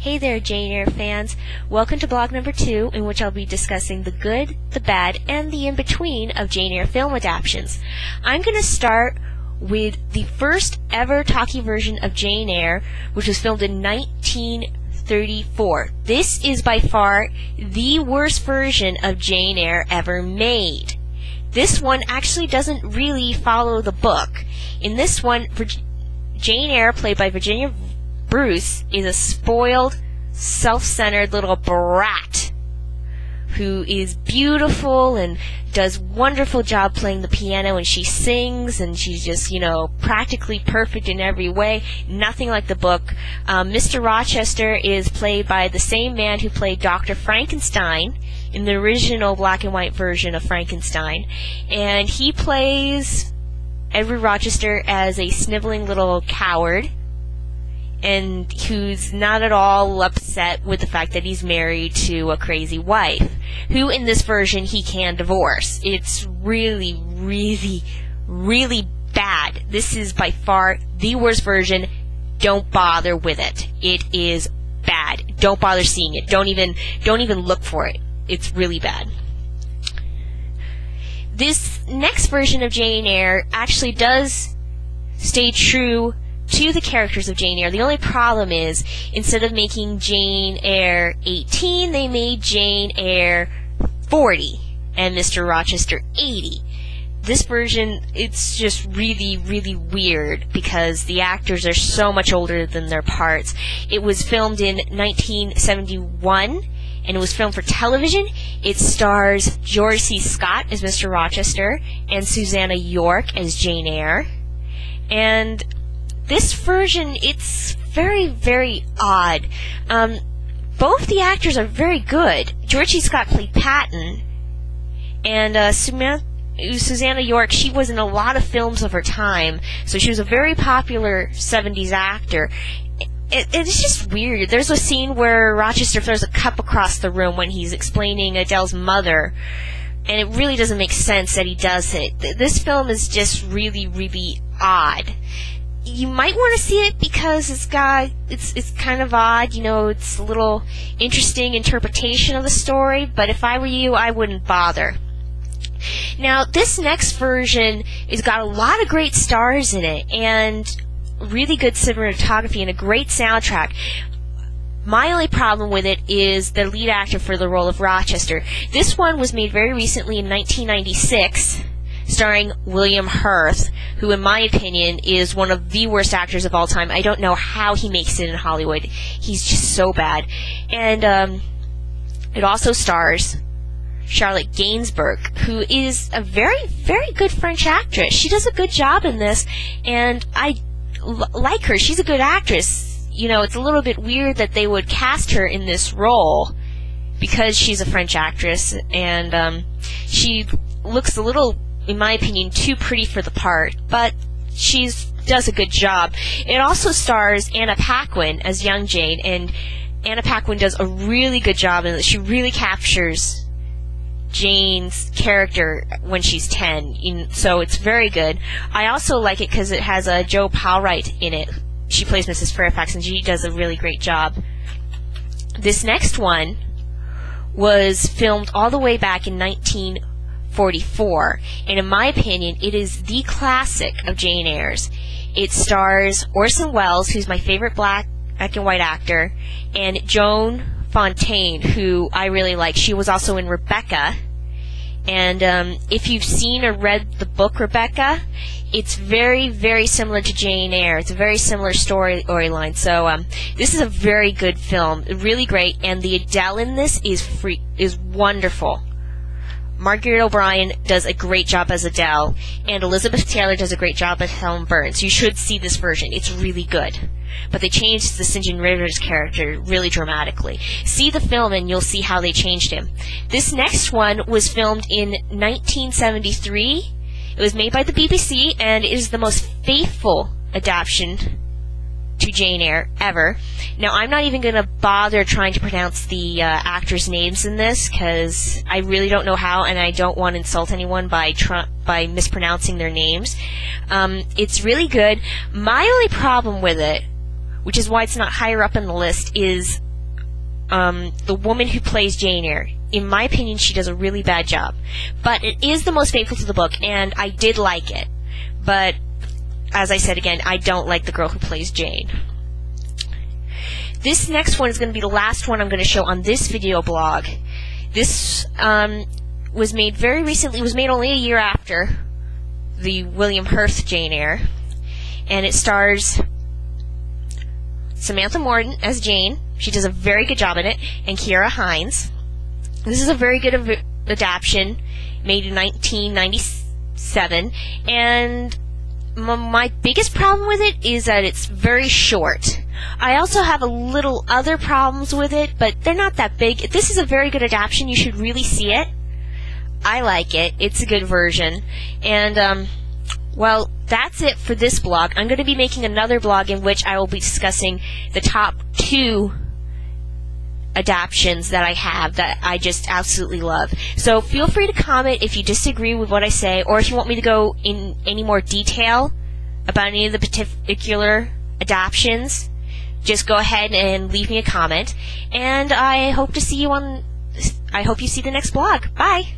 Hey there, Jane Eyre fans. Welcome to blog number 2, in which I'll be discussing the good, the bad, and the in-between of Jane Eyre film adaptations. I'm going to start with the first ever talkie version of Jane Eyre, which was filmed in 1934. This is by far the worst version of Jane Eyre ever made. This one actually doesn't really follow the book. In this one, Jane Eyre, played by Virginia Bruce, is a spoiled, self-centered little brat who is beautiful and does wonderful job playing the piano, and she sings, and she's just, practically perfect in every way. Nothing like the book. Mr. Rochester is played by the same man who played Dr. Frankenstein in the original black and white version of Frankenstein, and he plays Edward Rochester as a sniveling little coward, and who's not at all upset with the fact that he's married to a crazy wife, who in this version he can divorce. It's really, really, really bad. This is by far the worst version. Don't bother with it. It is bad. Don't bother seeing it. Don't even look for it. It's really bad. This next version of Jane Eyre actually does stay true to the characters of Jane Eyre. The only problem is, instead of making Jane Eyre 18, they made Jane Eyre 40 and Mr. Rochester 80. This version, it's just really, really weird because the actors are so much older than their parts. It was filmed in 1971, and it was filmed for television. It stars George C. Scott as Mr. Rochester and Susanna York as Jane Eyre. And this version, it's very, very odd. Both the actors are very good. George C. Scott played Patton, and Susanna York, she was in a lot of films of her time, so she was a very popular 70s actor. It's just weird. There's a scene where Rochester throws a cup across the room when he's explaining Adele's mother, and it really doesn't make sense that he does it. This film is just really, really odd. You might want to see it because it's kind of odd, it's a little interesting interpretation of the story, but if I were you, I wouldn't bother. Now, this next version has got a lot of great stars in it, and really good cinematography and a great soundtrack. My only problem with it is the lead actor for the role of Rochester. This one was made very recently in 1996, starring William Hurt, who in my opinion is one of the worst actors of all time. I don't know how he makes it in Hollywood. He's just so bad. And it also stars Charlotte Gainsbourg, who is a very, very good French actress. She does a good job in this, and I like her. She's a good actress. It's a little bit weird that they would cast her in this role because she's a French actress, and she looks a little, in my opinion, too pretty for the part, but she does a good job. It also stars Anna Paquin as young Jane, and Anna Paquin does a really good job in it. She really captures Jane's character when she's 10, so it's very good. I also like it because it has Jo Powright in it. She plays Mrs. Fairfax, and she does a really great job. This next one was filmed all the way back in 1944, and in my opinion, it is the classic of Jane Eyre's. It stars Orson Welles, who's my favorite black and white actor, and Joan Fontaine, who I really like. She was also in Rebecca, and if you've seen or read the book Rebecca, it's very, very similar to Jane Eyre. It's a very similar storyline. So this is a very good film, really great, and the Adele in this is wonderful. Margaret O'Brien does a great job as Adele, and Elizabeth Taylor does a great job as Helen Burns. You should see this version. It's really good. But they changed the St. John Rivers character really dramatically. See the film and you'll see how they changed him. This next one was filmed in 1973. It was made by the BBC, and it is the most faithful adaptation to Jane Eyre ever. Now, I'm not even going to bother trying to pronounce the actors' names in this because I really don't know how, and I don't want to insult anyone by mispronouncing their names. It's really good. My only problem with it, which is why it's not higher up in the list, is the woman who plays Jane Eyre. In my opinion, she does a really bad job. But it is the most faithful to the book, and I did like it. But, as I said again, I don't like the girl who plays Jane. This next one is going to be the last one I'm going to show on this video blog. This was made very recently. It was made only a year after the William Hurst Jane Eyre. And it stars Samantha Morton as Jane. She does a very good job in it. And Ciara Hinds. This is a very good adaptation, made in 1997. And my biggest problem with it is that it's very short. I also have a little other problems with it, but they're not that big. This is a very good adaptation. You should really see it. I like it. It's a good version. And, well, that's it for this blog. I'm going to be making another blog in which I will be discussing the top 2 adaptions that I have that I just absolutely love. So feel free to comment if you disagree with what I say, or if you want me to go in any more detail about any of the particular adaptions. Just go ahead and leave me a comment, and I hope to see you I hope you see the next blog. Bye!